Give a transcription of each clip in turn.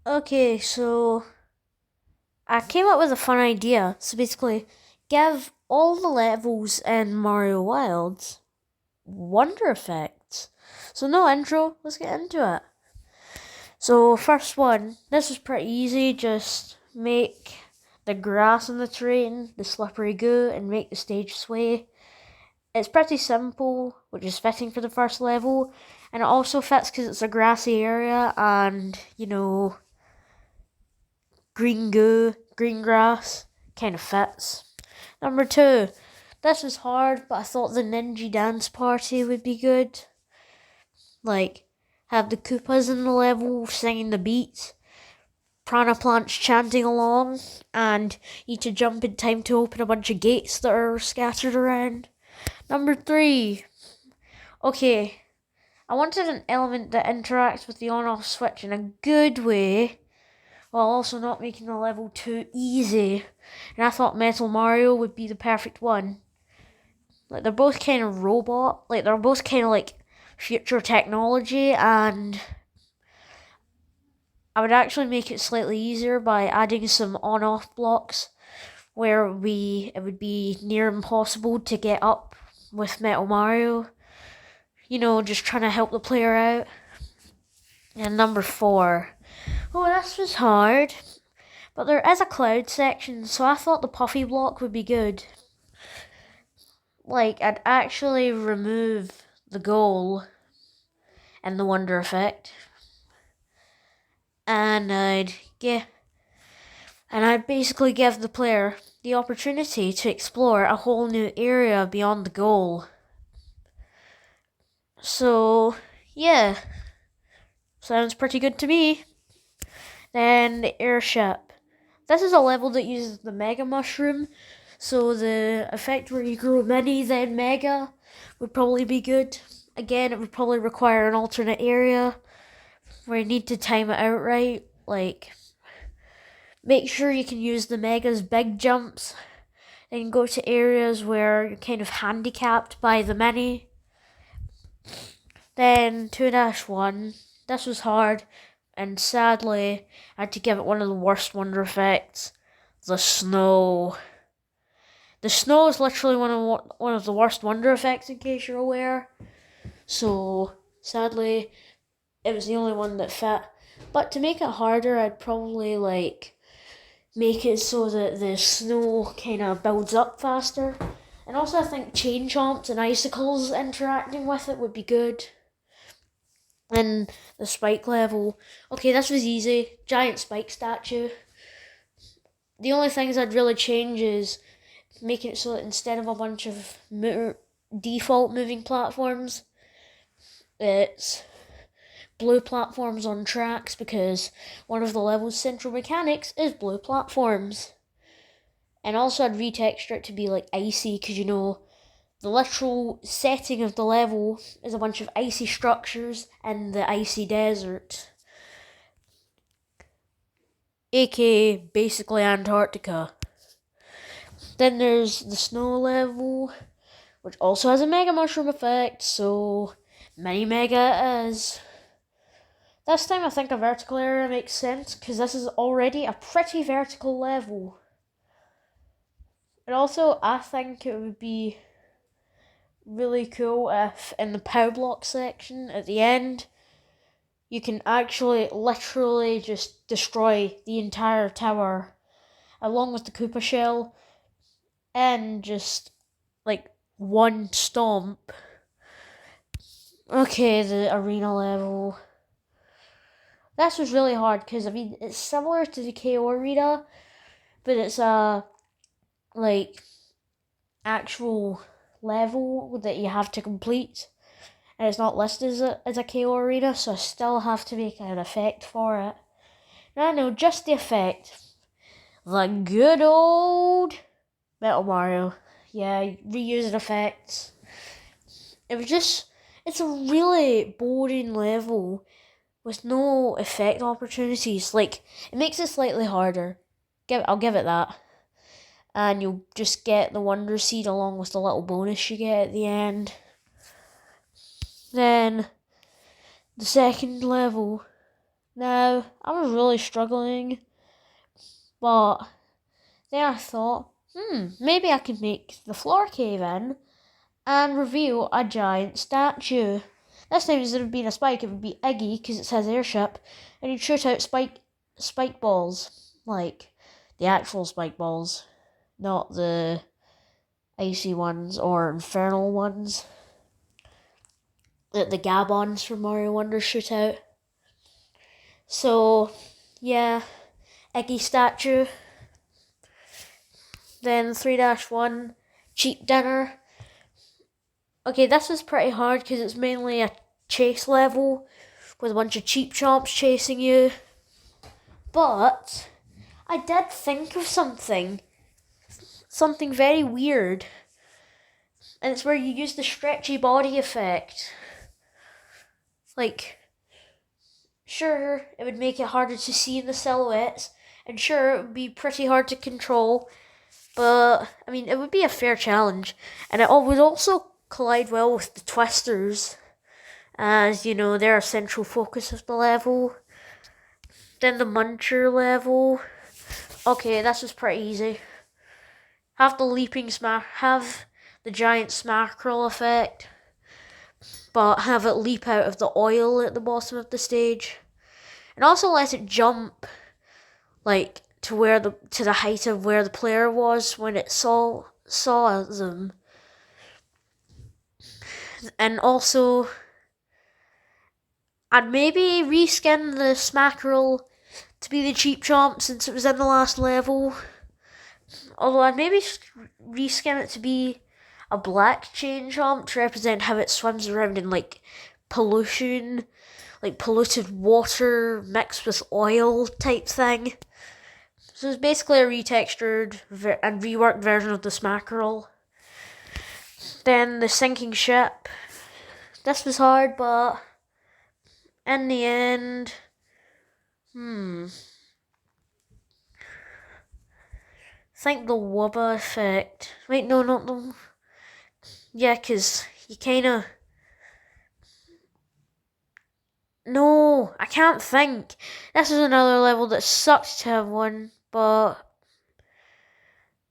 Okay, so I came up with a fun idea. So basically, give all the levels in Mario Wilds wonder effects. So no intro, let's get into it. So first one, this was pretty easy. Just make the grass on the terrain the slippery goo and make the stage sway. It's pretty simple, which is fitting for the first level, and it also fits because it's a grassy area and green goo, green grass kind of fits. Number two, this was hard, but I thought the Ninja Dance Party would be good. Like, have the Koopas in the level singing the beats, Prana Plants chanting along, and you need to jump in time to open a bunch of gates that are scattered around. Number three, okay, I wanted an element that interacts with the on-off switch in a good way, while also not making the level too easy. And I thought Metal Mario would be the perfect one. Like, they're both kind of robot, like they're both kind of like future technology, and I would actually make it slightly easier by adding some on-off blocks where it would be near impossible to get up with Metal Mario. Just trying to help the player out. And number four. Oh, this was hard. But there is a cloud section, so I thought the puffy block would be good. Like, I'd actually remove the goal and the wonder effect. And I'd basically give the player the opportunity to explore a whole new area beyond the goal. So, yeah, sounds pretty good to me. Then the airship. This is a level that uses the Mega Mushroom, so the effect where you grow mini then Mega would probably be good. Again, it would probably require an alternate area where you need to time it out right. Like, make sure you can use the Mega's big jumps and go to areas where you're kind of handicapped by the mini. Then 2-1. This was hard, and sadly, I had to give it one of the worst wonder effects, the snow. The snow is literally one of the worst wonder effects, in case you're aware. So sadly, it was the only one that fit. But to make it harder, I'd probably make it so that the snow kind of builds up faster. And also, I think chain chomps and icicles interacting with it would be good. And the spike level. Okay, this was easy. Giant spike statue. The only things I'd really change is making it so that instead of a bunch of default moving platforms, it's blue platforms on tracks, because one of the level's central mechanics is blue platforms. And also I'd retexture it to be like icy, because the literal setting of the level is a bunch of icy structures in the icy desert, aka basically Antarctica. Then there's the snow level, which also has a Mega Mushroom effect, so Mini Mega it is. This time I think a vertical area makes sense, because this is already a pretty vertical level. And also, I think it would be really cool if in the power block section at the end, you can actually literally just destroy the entire tower along with the Koopa shell and just like one stomp. Okay, the arena level. This was really hard because it's similar to the KO arena, but it's a actual level that you have to complete, and it's not listed as a KO arena, so I still have to make an effect for it. No, no, just the effect. The good old Metal Mario. Yeah, reusing effects. It's a really boring level with no effect opportunities. Like, it makes it slightly harder. I'll give it that. And you'll just get the Wonder Seed along with the little bonus you get at the end. Then, the second level. Now, I was really struggling, but then I thought, maybe I could make the floor cave in and reveal a giant statue. This time, instead of being a spike, it would be Iggy because it says airship, and he'd shoot out spike balls, like the actual spike balls, not the icy ones or infernal ones that the Gabons from Mario Wonder shoot out. So, yeah, Iggy statue. Then 3-1, cheap dinner. Okay, this is pretty hard because it's mainly a chase level with a bunch of cheap chomps chasing you. But I did think of something very weird. And it's where you use the stretchy body effect. Like, sure, it would make it harder to see in the silhouettes, and sure, it would be pretty hard to control, but, I mean, it would be a fair challenge, and it would also collide well with the twisters, as, you know, they're a central focus of the level. Then the muncher level. Okay, this was pretty easy. Have the giant smackerel effect, but have it leap out of the oil at the bottom of the stage, and also let it jump, like to the height of where the player was when it saw them, and also I'd maybe reskin the smackerel to be the cheap chomp since it was in the last level. Although I'd maybe reskin it to be a black chain chomp to represent how it swims around in like pollution, like polluted water mixed with oil type thing. So it's basically a retextured and reworked version of the smackerel. Then the sinking ship. This was hard, but in the end, I think the Wubba effect. Wait, no, not the. Yeah, because you kind of. No, I can't think. This is another level that sucks to have one, but.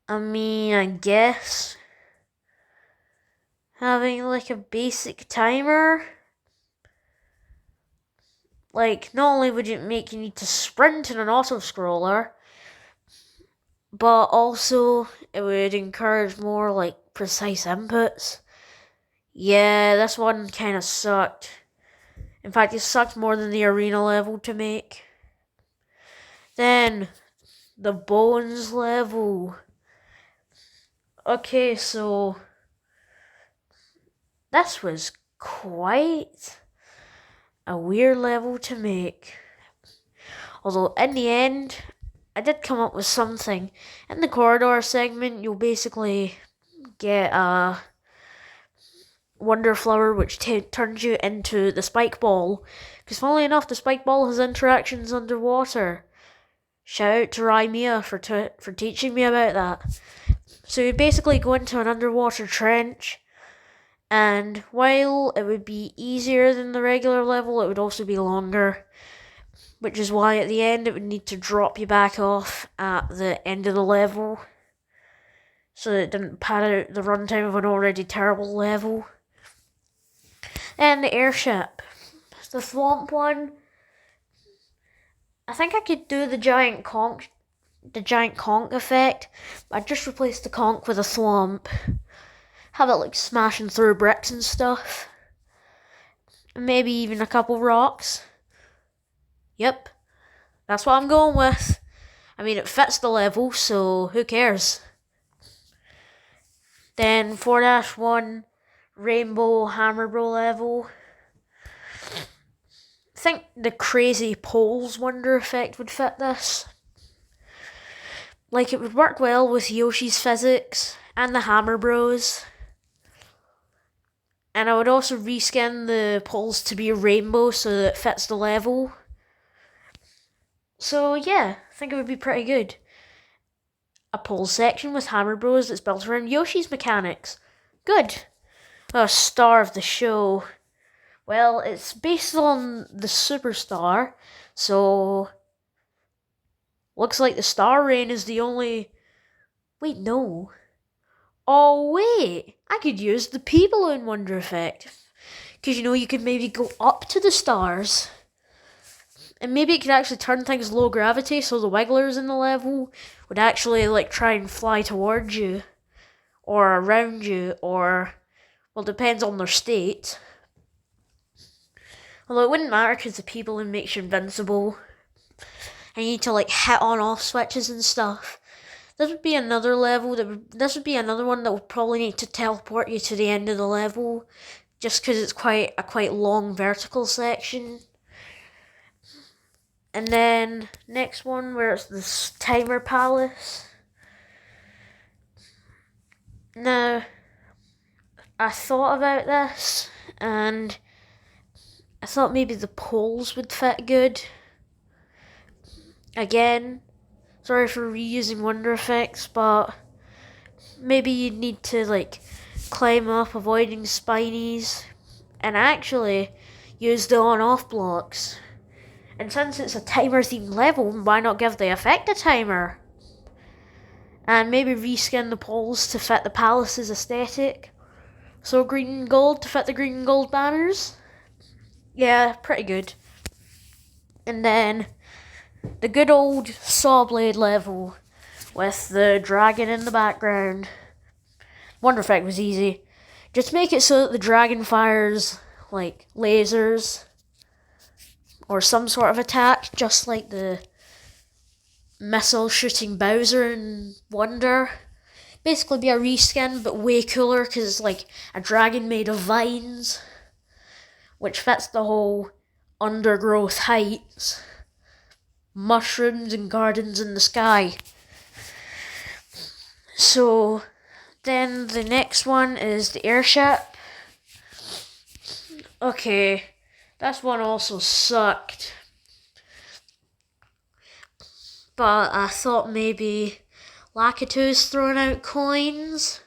I mean, I guess. Having like a basic timer. Like, not only would it make you need to sprint in an auto scroller, but also it would encourage more like precise inputs. Yeah, this one kind of sucked. In fact, it sucked more than the arena level to make. Then, the bones level. Okay, so this was quite a weird level to make. Although, in the end, I did come up with something. In the corridor segment, you'll basically get a Wonder Flower, which turns you into the Spike Ball. Because funnily enough, the Spike Ball has interactions underwater. Shout out to Rymia for teaching me about that. So you basically go into an underwater trench, and while it would be easier than the regular level, it would also be longer. Which is why at the end it would need to drop you back off at the end of the level, so that it didn't pad out the runtime of an already terrible level. And the airship. The Thwomp one. I think I could do the giant conch effect. I'd just replace the conch with a Thwomp. Have it like smashing through bricks and stuff. Maybe even a couple rocks. Yep. That's what I'm going with. I mean, it fits the level, so who cares? Then 4-1 Rainbow Hammer Bro level. I think the crazy poles wonder effect would fit this. Like, it would work well with Yoshi's physics and the Hammer Bros. And I would also reskin the poles to be a rainbow so that it fits the level. So yeah, I think it would be pretty good. A pole section with Hammer Bros that's built around Yoshi's mechanics. Good. A star of the show. Well, it's based on the Superstar, So, looks like the Star Rain is the only... Wait, no. Oh, wait! I could use the P-Balloon Wonder Effect. Because, you could maybe go up to the stars. And maybe it could actually turn things low gravity, so the wigglers in the level would actually, try and fly towards you. Or around you, or... Well, depends on their state. Although it wouldn't matter because the P-Balloon makes you invincible. And you need to, hit on-off switches and stuff. This would be another level this would be another one that would probably need to teleport you to the end of the level, just because it's quite long vertical section. And then next one where it's this timer palace. Now, I thought about this and I thought maybe the poles would fit good. Again, sorry for reusing Wonder Effects, but maybe you'd need to climb up avoiding spinies and actually use the on-off blocks. And since it's a timer themed level, why not give the effect a timer? And maybe reskin the poles to fit the palace's aesthetic. So green and gold to fit the green and gold banners. Yeah, pretty good. And then the good old Sawblade level with the dragon in the background. Wonder Effect was easy. Just make it so that the dragon fires lasers or some sort of attack, just like the missile shooting Bowser in Wonder. Basically be a reskin, but way cooler because it's like a dragon made of vines, which fits the whole undergrowth heights, mushrooms and gardens in the sky. So then the next one is the airship. Okay, this one also sucked. But I thought maybe Lakitu's throwing out coins.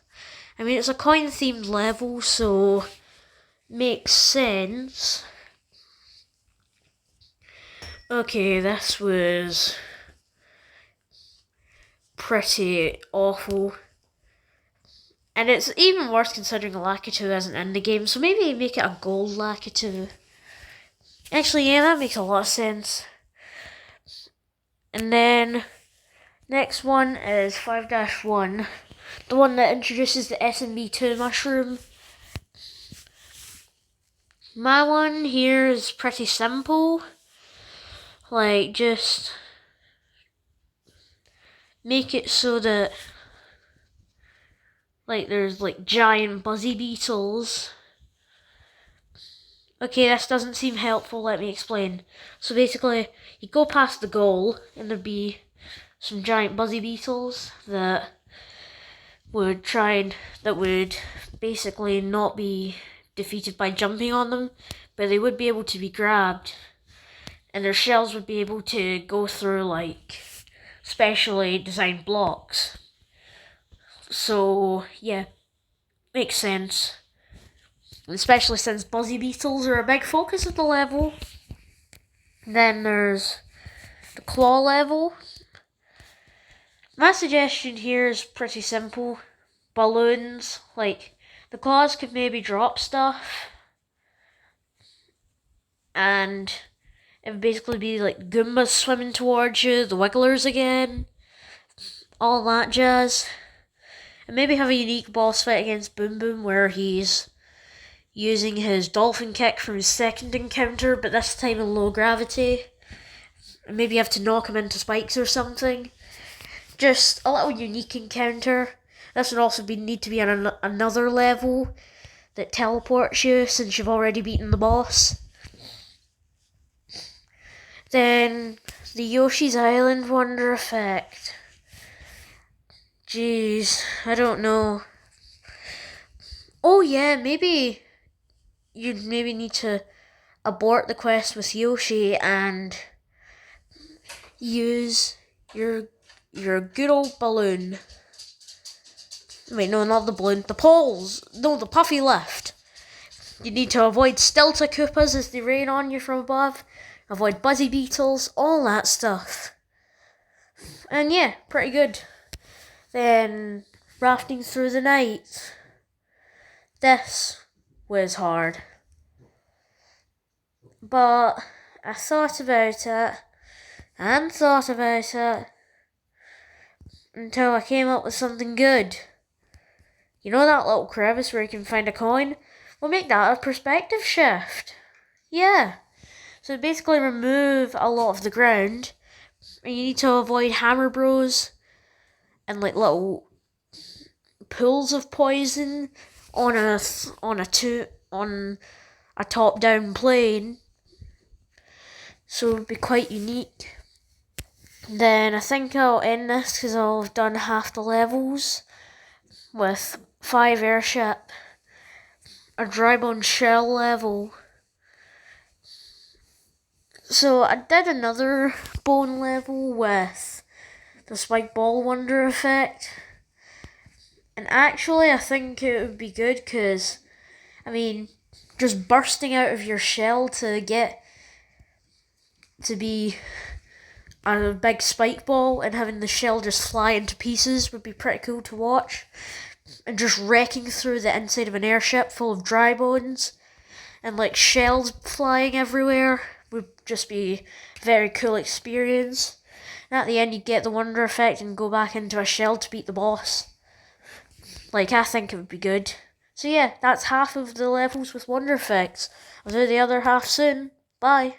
I mean, it's a coin themed level, so makes sense. Okay, this was pretty awful. And it's even worse considering Lakitu isn't in the game, so maybe make it a gold Lakitu. Actually, yeah, that makes a lot of sense. And then, next one is 5-1, the one that introduces the SMB2 mushroom. My one here is pretty simple. Just make it so that there's giant buzzy beetles. Okay, this doesn't seem helpful, let me explain. So basically, you go past the goal and there'd be some giant buzzy beetles that would basically not be defeated by jumping on them, but they would be able to be grabbed. And their shells would be able to go through specially designed blocks. So yeah, makes sense. Especially since buzzy beetles are a big focus of the level. Then there's the claw level. My suggestion here is pretty simple. Balloons, the claws could maybe drop stuff. And it would basically be Goombas swimming towards you, the wigglers again, all that jazz. And maybe have a unique boss fight against Boom Boom where he's using his dolphin kick from his second encounter, but this time in low gravity. And maybe you have to knock him into spikes or something. Just a little unique encounter. This would also need to be on another level that teleports you since you've already beaten the boss. Then the Yoshi's Island Wonder Effect. Jeez, I don't know. Oh yeah, maybe you'd need to abort the quest with Yoshi and use your good old balloon. Wait, no, not the balloon. The poles. No, the puffy lift. You need to avoid Stilta Koopas as they rain on you from above. avoid buzzy beetles, all that stuff. And yeah, pretty good. Then rafting through the night. This was hard. But I thought about it and thought about it until I came up with something good. You know that little crevice where you can find a coin? We'll make that a perspective shift. Yeah. So basically remove a lot of the ground. And you need to avoid hammer bros and like little pools of poison on a top down plane. So it would be quite unique. Then I think I'll end this because I'll have done half the levels with 5 airship, a dry bone shell level. So I did another bone level with the spike ball wonder effect. And actually I think it would be good because, I mean, just bursting out of your shell to get to be a big spike ball and having the shell just fly into pieces would be pretty cool to watch. And just wrecking through the inside of an airship full of dry bones and like shells flying everywhere would just be a very cool experience. And at the end, you get the wonder effect and go back into a shell to beat the boss. Like, I think it would be good. So yeah, that's half of the levels with wonder effects. I'll do the other half soon. Bye.